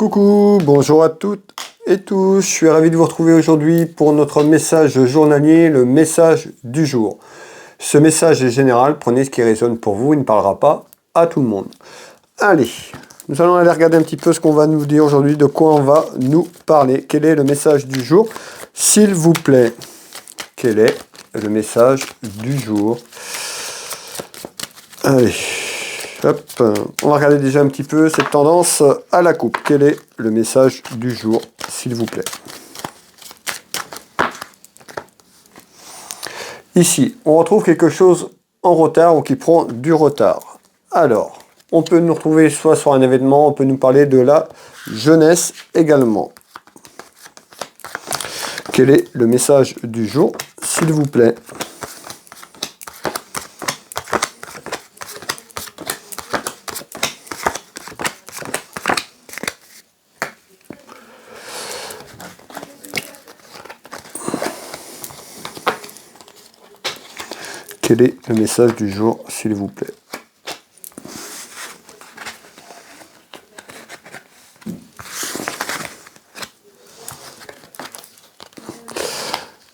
Coucou, bonjour à toutes et tous, je suis ravi de vous retrouver aujourd'hui pour notre message journalier, le message du jour. Ce message est général, prenez ce qui résonne pour vous, il ne parlera pas à tout le monde. Allez, nous allons aller regarder un petit peu ce qu'on va nous dire aujourd'hui, de quoi on va nous parler. Quel est le message du jour, s'il vous plaît? Quel est le message du jour? Allez. Hop. On va regarder déjà un petit peu cette tendance à la coupe. Quel est le message du jour, s'il vous plaît? Ici, on retrouve quelque chose en retard ou qui prend du retard. Alors, on peut nous retrouver soit sur un événement, on peut nous parler de la jeunesse également. Quel est le message du jour, s'il vous plaît? Quel est le message du jour, s'il vous plaît?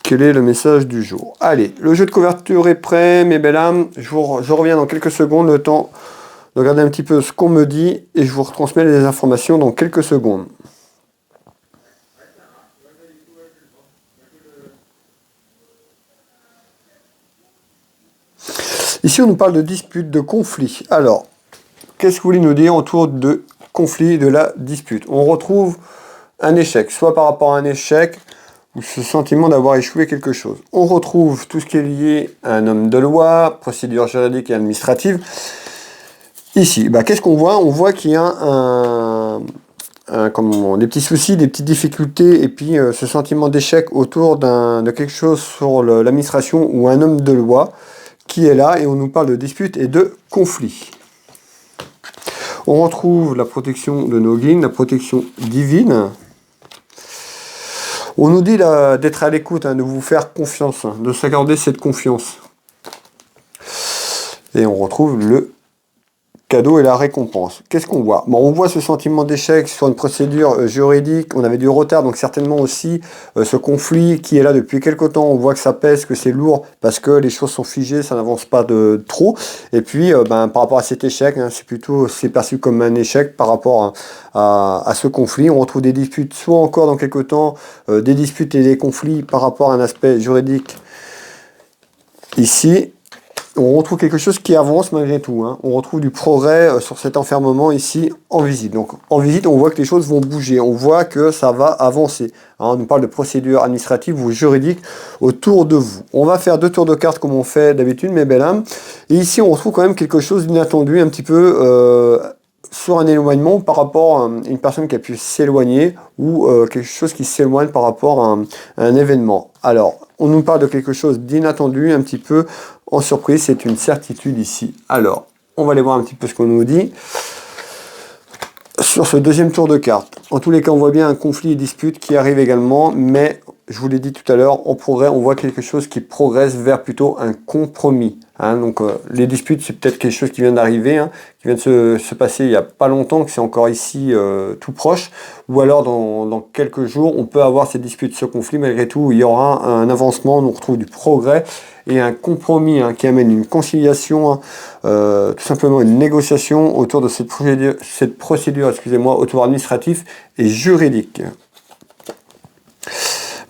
Quel est le message du jour? Allez, le jeu de couverture est prêt, mes belles âmes. Je reviens dans quelques secondes, le temps de regarder un petit peu ce qu'on me dit et je vous retransmets les informations dans quelques secondes. Ici, on nous parle de dispute, de conflit. Alors, qu'est-ce que vous voulez nous dire autour de conflit, de la dispute? On retrouve un échec, soit par rapport à un échec, ou ce sentiment d'avoir échoué quelque chose. On retrouve tout ce qui est lié à un homme de loi, procédure juridique et administrative. Ici, qu'est-ce qu'on voit? On voit qu'il y a des petits soucis, des petites difficultés, et puis ce sentiment d'échec autour de quelque chose sur l'administration ou un homme de loi qui est là, et on nous parle de dispute et de conflit. On retrouve la protection de nos guides, la protection divine. On nous dit d'être à l'écoute, de vous faire confiance, de s'accorder cette confiance. Et on retrouve le cadeau et la récompense. Qu'est-ce qu'on voit? On voit ce sentiment d'échec sur une procédure juridique, on avait du retard, donc certainement aussi ce conflit qui est là depuis quelque temps, on voit que ça pèse, que c'est lourd, parce que les choses sont figées, ça n'avance pas de trop, et puis par rapport à cet échec, c'est perçu comme un échec par rapport à ce conflit. On retrouve des disputes, soit encore dans quelque temps, des disputes et des conflits par rapport à un aspect juridique ici. On retrouve quelque chose qui avance malgré tout. On retrouve du progrès sur cet enfermement ici en visite. Donc en visite, on voit que les choses vont bouger. On voit que ça va avancer. On nous parle de procédures administratives ou juridiques autour de vous. On va faire 2 tours de cartes comme on fait d'habitude, mes belles âmes. Et ici, on retrouve quand même quelque chose d'inattendu, un petit peu sur un éloignement par rapport à une personne qui a pu s'éloigner ou quelque chose qui s'éloigne par rapport à un événement. Alors, on nous parle de quelque chose d'inattendu, un petit peu en surprise, c'est une certitude ici. Alors, on va aller voir un petit peu ce qu'on nous dit sur ce deuxième tour de cartes. En tous les cas, on voit bien un conflit et dispute qui arrive également, mais je vous l'ai dit tout à l'heure, on voit quelque chose qui progresse vers plutôt un compromis. Donc les disputes, c'est peut-être quelque chose qui vient d'arriver, qui vient de se passer il n'y a pas longtemps, que c'est encore ici tout proche, ou alors dans quelques jours, on peut avoir ces disputes, ce conflit, malgré tout, il y aura un avancement, on retrouve du progrès et un compromis qui amène une conciliation, tout simplement une négociation autour de cette procédure, autour administratif et juridique.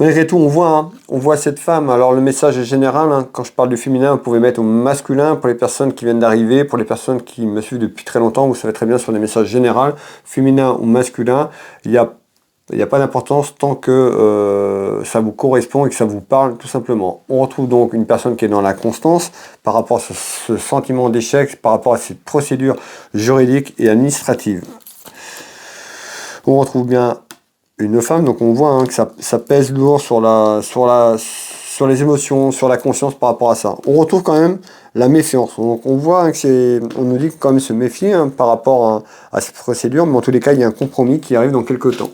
Malgré tout, on voit cette femme. Alors, le message est général. Quand je parle du féminin, vous pouvez mettre au masculin pour les personnes qui viennent d'arriver, pour les personnes qui me suivent depuis très longtemps. Vous savez très bien sur les messages généraux, féminin ou masculin, il n'y a pas d'importance tant que ça vous correspond et que ça vous parle, tout simplement. On retrouve donc une personne qui est dans la constance par rapport à ce sentiment d'échec, par rapport à cette procédure juridique et administrative. On retrouve bien une femme, donc on voit que ça pèse lourd sur les émotions, sur la conscience par rapport à ça. On retrouve quand même la méfiance. Donc on voit on nous dit quand même se méfier par rapport à cette procédure, mais en tous les cas, il y a un compromis qui arrive dans quelques temps.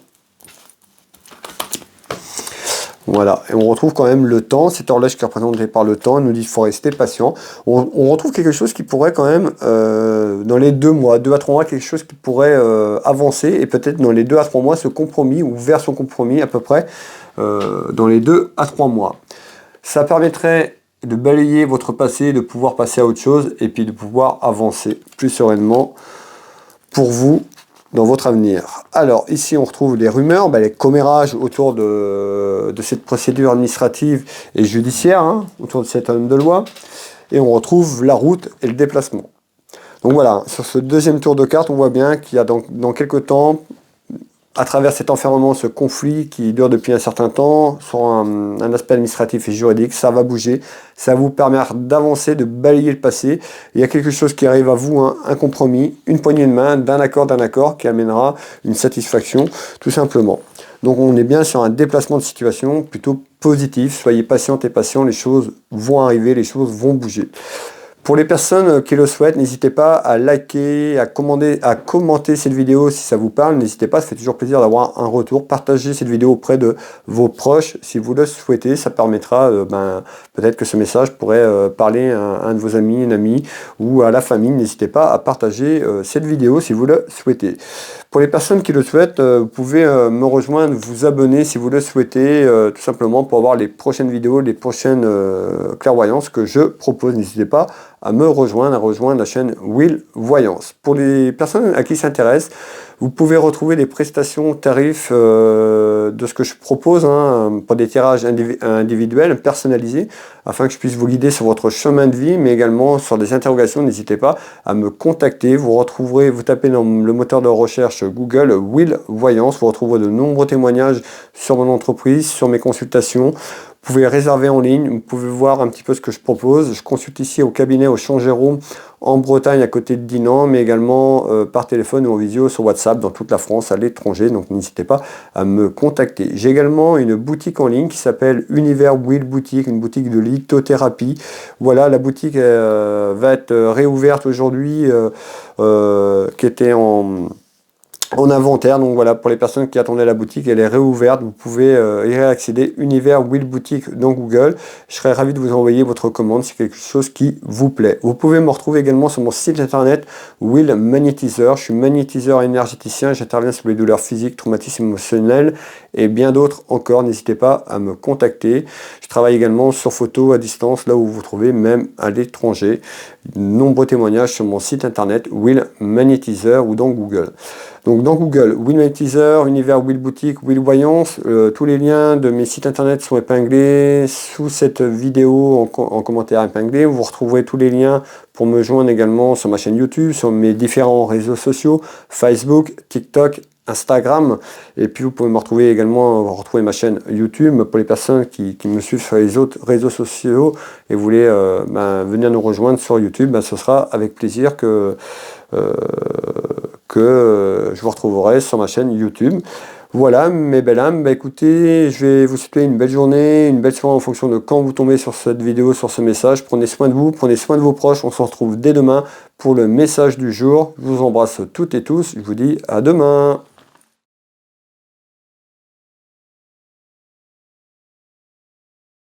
Voilà, et on retrouve quand même le temps, cette horloge qui est représentée par le temps, nous dit qu'il faut rester patient. On retrouve quelque chose qui pourrait quand même, dans les 2 mois, 2 à 3 mois, quelque chose qui pourrait avancer, et peut-être dans les 2 à 3 mois, ce compromis, ou vers son compromis à peu près, dans les 2 à 3 mois. Ça permettrait de balayer votre passé, de pouvoir passer à autre chose, et puis de pouvoir avancer plus sereinement pour vous, dans votre avenir. Alors ici on retrouve les rumeurs, les commérages autour de cette procédure administrative et judiciaire, hein, autour de cet homme de loi, et on retrouve la route et le déplacement. Donc voilà, sur ce deuxième tour de carte, on voit bien qu'il y a dans quelques temps, à travers cet enfermement, ce conflit qui dure depuis un certain temps, sur un aspect administratif et juridique, ça va bouger, ça va vous permettre d'avancer, de balayer le passé. Il y a quelque chose qui arrive à vous, hein, un compromis, une poignée de main, d'un accord qui amènera une satisfaction, tout simplement. Donc on est bien sur un déplacement de situation plutôt positif, soyez patientes et patients, les choses vont arriver, les choses vont bouger. Pour les personnes qui le souhaitent, n'hésitez pas à liker, à commenter cette vidéo si ça vous parle. N'hésitez pas, ça fait toujours plaisir d'avoir un retour. Partagez cette vidéo auprès de vos proches si vous le souhaitez. Ça permettra, peut-être que ce message pourrait parler à un de vos amis, une amie ou à la famille. N'hésitez pas à partager cette vidéo si vous le souhaitez. Pour les personnes qui le souhaitent, vous pouvez me rejoindre, vous abonner si vous le souhaitez, tout simplement pour avoir les prochaines vidéos, les prochaines clairvoyances que je propose. N'hésitez pas à me rejoindre, à rejoindre la chaîne Will Voyance. Pour les personnes à qui s'intéresse, vous pouvez retrouver les prestations tarifs de ce que je propose, hein, pour des tirages individuels, personnalisés, afin que je puisse vous guider sur votre chemin de vie, mais également sur des interrogations. N'hésitez pas à me contacter. Vous tapez dans le moteur de recherche Google Will Voyance, vous retrouverez de nombreux témoignages sur mon entreprise, sur mes consultations. Vous pouvez réserver en ligne, vous pouvez voir un petit peu ce que je propose. Je consulte ici au cabinet au Champ Jérôme en Bretagne à côté de Dinan, mais également par téléphone ou en visio sur WhatsApp dans toute la France, à l'étranger, donc n'hésitez pas à me contacter. J'ai également une boutique en ligne qui s'appelle Univers Will Boutique, une boutique de lithothérapie. Voilà, la boutique va être réouverte aujourd'hui, qui était en inventaire. Donc voilà, pour les personnes qui attendaient la boutique, elle est réouverte, vous pouvez y accéder. Univers Will Boutique dans Google. Je serais ravi de vous envoyer votre commande si quelque chose qui vous plaît. Vous pouvez me retrouver également sur mon site internet Will Magnétiseur. Je suis magnétiseur énergéticien, j'interviens sur les douleurs physiques, traumatismes émotionnels et bien d'autres encore. N'hésitez pas à me contacter. Je travaille également sur photo à distance, là où vous vous trouvez, même à l'étranger. Nombreux témoignages sur mon site internet Will Magnétiseur ou dans Google. Donc dans Google, Will Magnétiseur, Univers Will Boutique, Will Voyance, tous les liens de mes sites internet sont épinglés sous cette vidéo en commentaire épinglé. Vous retrouverez tous les liens pour me joindre également sur ma chaîne YouTube, sur mes différents réseaux sociaux, Facebook, TikTok, Instagram, et puis vous pouvez me retrouver également, ma chaîne YouTube pour les personnes qui me suivent sur les autres réseaux sociaux et vous voulez venir nous rejoindre sur YouTube, ce sera avec plaisir que je vous retrouverai sur ma chaîne YouTube. Voilà mes belles âmes, écoutez, je vais vous souhaiter une belle journée, une belle soirée en fonction de quand vous tombez sur cette vidéo, sur ce message. Prenez soin de vous, prenez soin de vos proches, on se retrouve dès demain pour le message du jour. Je vous embrasse toutes et tous, je vous dis à demain.